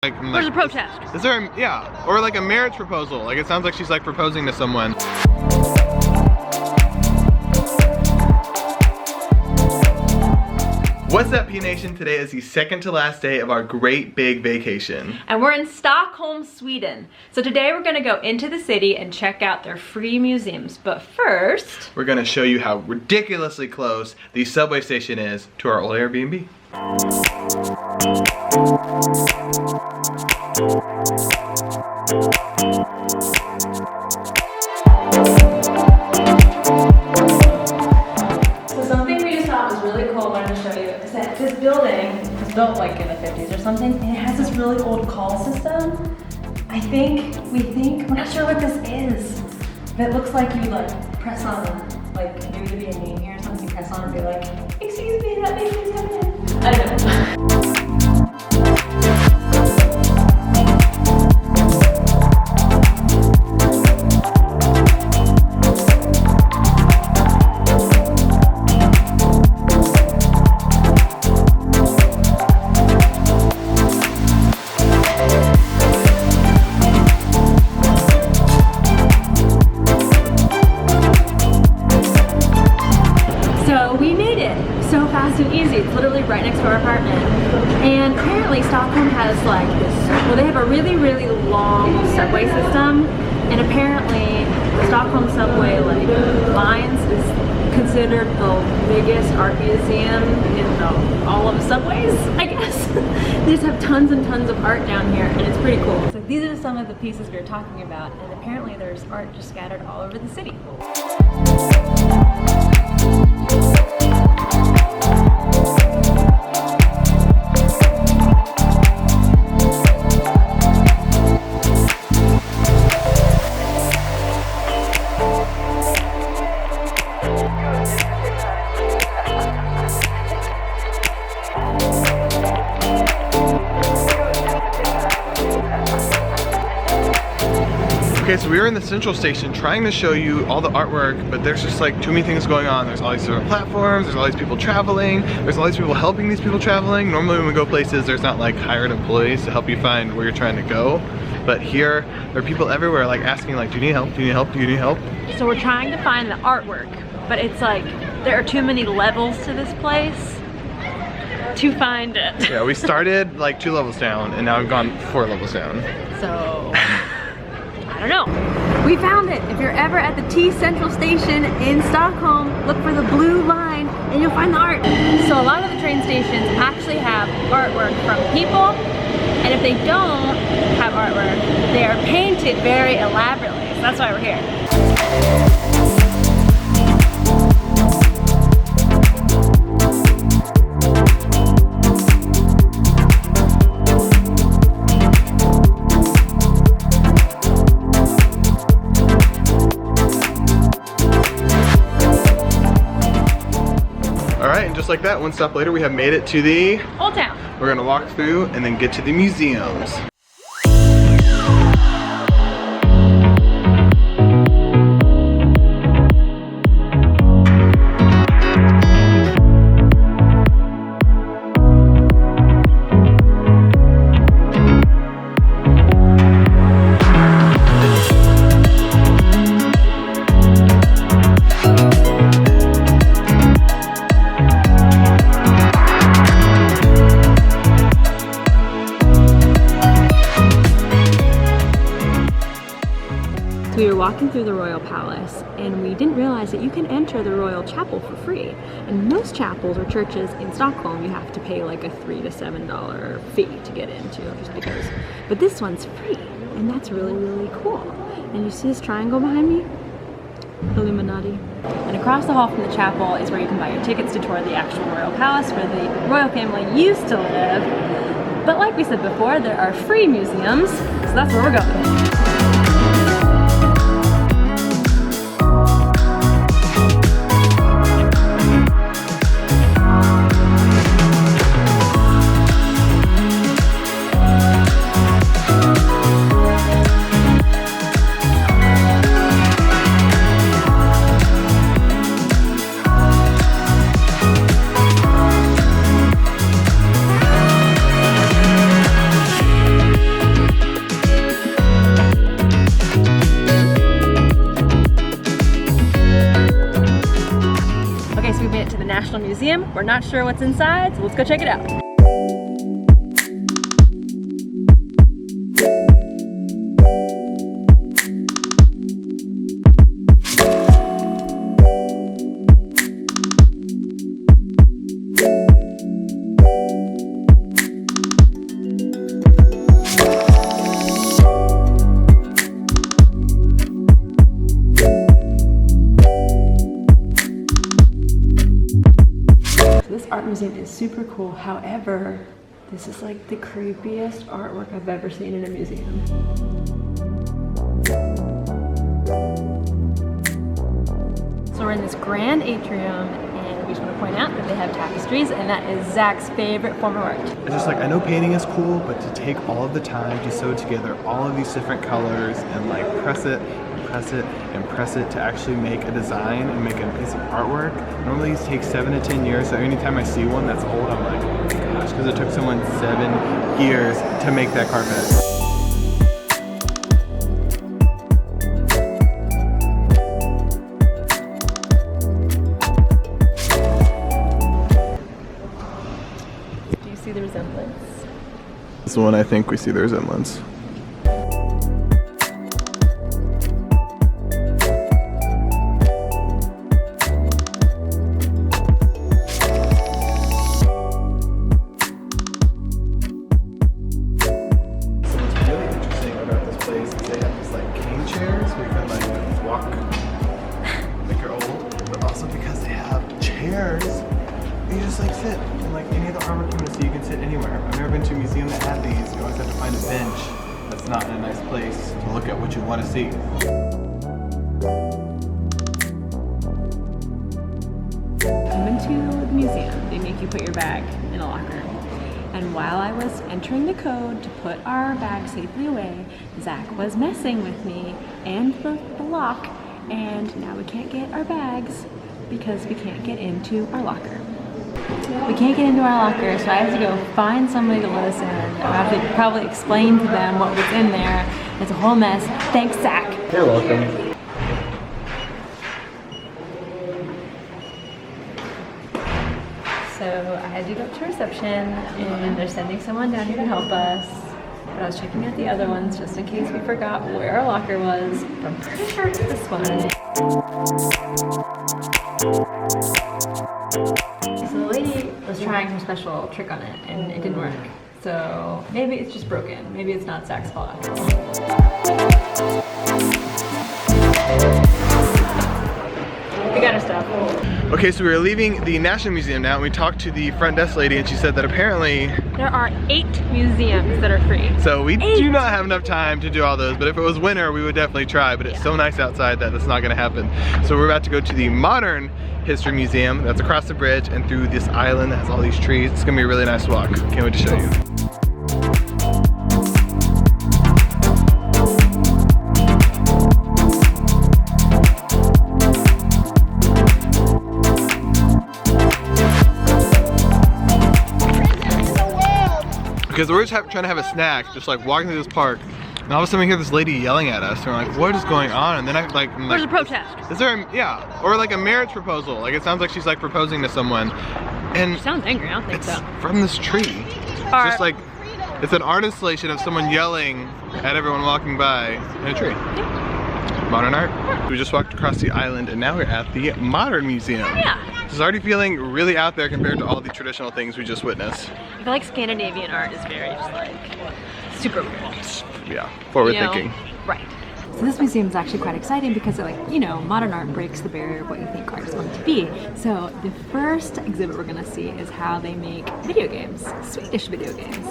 There's a protest. Is there, yeah, or like a marriage proposal. Like it sounds like she's like proposing to someone. What's up, P Nation? Today is the second to last day of our great big vacation. And we're in Stockholm, Sweden. So today we're gonna go into the city and check out their free museums. But first, we're gonna show you how ridiculously close the subway station is to our old Airbnb. So something we just thought was really cool, I wanted to show you, is that this building was built like in the 50s or something, and it has this really old call system. we're not sure what this is, but it looks like you like press on, like there would be a name here or something, you press on and be like, excuse me, that baby's coming in. I don't know. And easy. It's literally right next to our apartment. And apparently Stockholm has like this, well, they have a really, really long subway system. And apparently the Stockholm subway like lines is considered the biggest art museum in all of the subways, I guess. They just have tons and tons of art down here, and it's pretty cool. So these are some of the pieces we were talking about, and apparently there's art just scattered all over the city. Okay, so we were in the central station trying to show you all the artwork, but there's just like too many things going on. There's all these different platforms, there's all these people traveling, there's all these people helping these people traveling. Normally when we go places, there's not like hired employees to help you find where you're trying to go. But here, there are people everywhere like asking like, do you need help, do you need help, do you need help? So we're trying to find the artwork, but it's like, there are too many levels to this place to find it. Yeah, we started like 2 levels down and now we've gone 4 levels down. So, I don't know. We found it. If you're ever at the T Central Station in Stockholm, look for the blue line and you'll find the art. So a lot of the train stations actually have artwork from people, and if they don't have artwork, they are painted very elaborately. So that's why we're here. And just like that, one stop later, we have made it to the Old Town. We're gonna walk through and then get to the museums. We were walking through the Royal Palace and we didn't realize that you can enter the Royal Chapel for free. And most chapels or churches in Stockholm, you have to pay like a $3 to $7 fee to get into, just because. But this one's free, and that's really, really cool. And you see this triangle behind me? Illuminati. And across the hall from the chapel is where you can buy your tickets to tour the actual Royal Palace where the royal family used to live. But like we said before, there are free museums, so that's where we're going. museum. We're not sure what's inside, so let's go check it out. Art museum is super cool. However, this is like the creepiest artwork I've ever seen in a museum. So we're in this grand atrium, and we just want to point out that they have tapestries, and that is Zach's favorite form of art. It's just like, I know painting is cool, but to take all of the time to sew together all of these different colors and like press it and press it to actually make a design and make a piece of artwork. Normally these take 7 to 10 years, so anytime I see one that's old, I'm like, oh my gosh, because it took someone 7 years to make that carpet. Do you see the resemblance? This one, I think we see the resemblance. You just like sit, and like any of the artwork you want to see, you can sit anywhere. I've never been to a museum that had these. You always have to find a bench that's not in a nice place to look at what you want to see. Coming to the museum, they make you put your bag in a locker. And while I was entering the code to put our bag safely away, Zach was messing with me and the lock, and now we can't get our bags because we can't get into our locker. We can't get into our locker, so I have to go find somebody to let us in. I have to probably explain to them what was in there. It's a whole mess. Thanks, Zach. You're welcome. So I had to go to reception, and they're sending someone down here to help us. But I was checking out the other ones just in case we forgot where our locker was. But I'm pretty sure it's this one. So the lady was trying her special trick on it, and it didn't work. So maybe it's just broken. Maybe it's not Zach's fault after all. We got our stuff. Okay, so we're leaving the National Museum now, and we talked to the front desk lady, and she said that apparently there are 8 museums that are free. So we do not have enough time to do all those, but if it was winter, we would definitely try, but it's so nice outside that that's not gonna happen. So we're about to go to the Modern History Museum that's across the bridge and through this island that has all these trees. It's gonna be a really nice walk. Can't wait to show you. Because we're just trying to have a snack, just like walking through this park, and all of a sudden we hear this lady yelling at us, and we're like, what is going on? And then I'm like, There's a protest. Is there or like a marriage proposal? Like it sounds like she's like proposing to someone. And She sounds angry, I don't think so. From this tree. It's just like, it's an art installation of someone yelling at everyone walking by in a tree. Yeah. Modern art. We just walked across the island, and now we're at the Modern Museum. Yeah. This is already feeling really out there compared to all the traditional things we just witnessed. I feel like Scandinavian art is very just like super cool. Yeah, forward thinking. Right. So this museum is actually quite exciting because like, modern art breaks the barrier of what you think art is going to be. So the first exhibit we're gonna see is how they make video games, Swedish video games.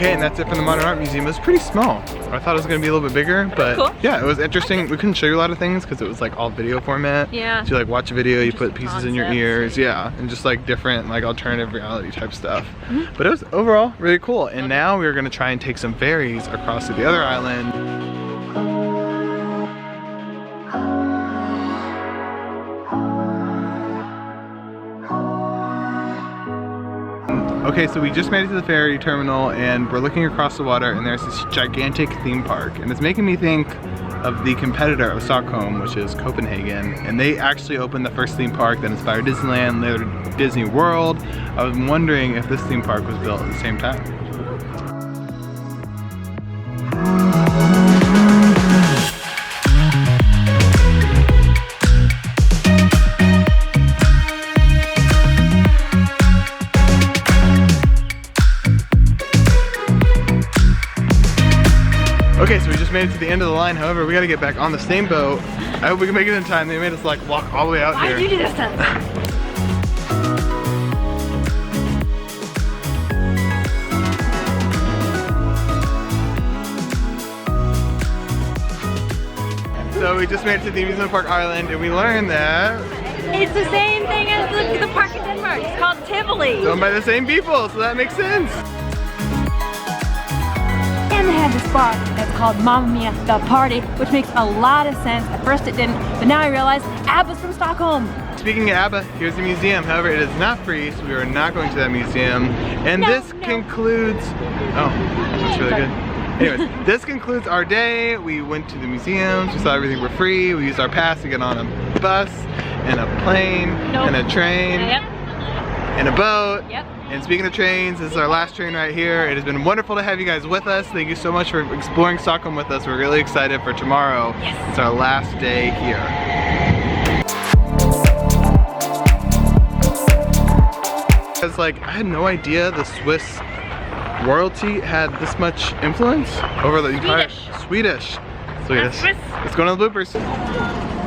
Okay, and that's it for the Modern Art Museum. It was pretty small. I thought it was gonna be a little bit bigger, but cool. Yeah, it was interesting. We couldn't show you a lot of things because it was like all video format. Yeah. So you like watch a video, you Just put pieces in your concepts. ears, yeah, and just like different like alternative reality type stuff. But it was overall really cool. And now we're gonna try and take some ferries across to the other island. Okay, so we just made it to the ferry terminal and we're looking across the water and there's this gigantic theme park. And it's making me think of the competitor of Stockholm, which is Copenhagen. And they actually opened the first theme park that inspired Disneyland, later Disney World. I was wondering if this theme park was built at the same time. Okay, so we just made it to the end of the line. However, we gotta get back on the same boat. I hope we can make it in time. They made us like walk all the way out here. Why did you do this then? So we just made it to the amusement park Ireland and we learned that It's the same thing as the park in Denmark. It's called Tivoli. it's owned by the same people, so that makes sense. And they have this bar that's called MOMA of the Party, which makes a lot of sense. At first it didn't, but now I realize ABBA's from Stockholm. Speaking of ABBA, here's the museum. However, it is not free, so we are not going to that museum. And this concludes, oh, that's really good. Anyways, this concludes our day. We went to the museums, we saw everything for free. We used our pass to get on a bus, and a plane, and a train, and a boat. And speaking of trains, this is our last train right here. It has been wonderful to have you guys with us. Thank you so much for exploring Stockholm with us. We're really excited for tomorrow. It's our last day here. It's like, I had no idea the Swiss royalty had this much influence over the entire Swedish. Let's go to the bloopers.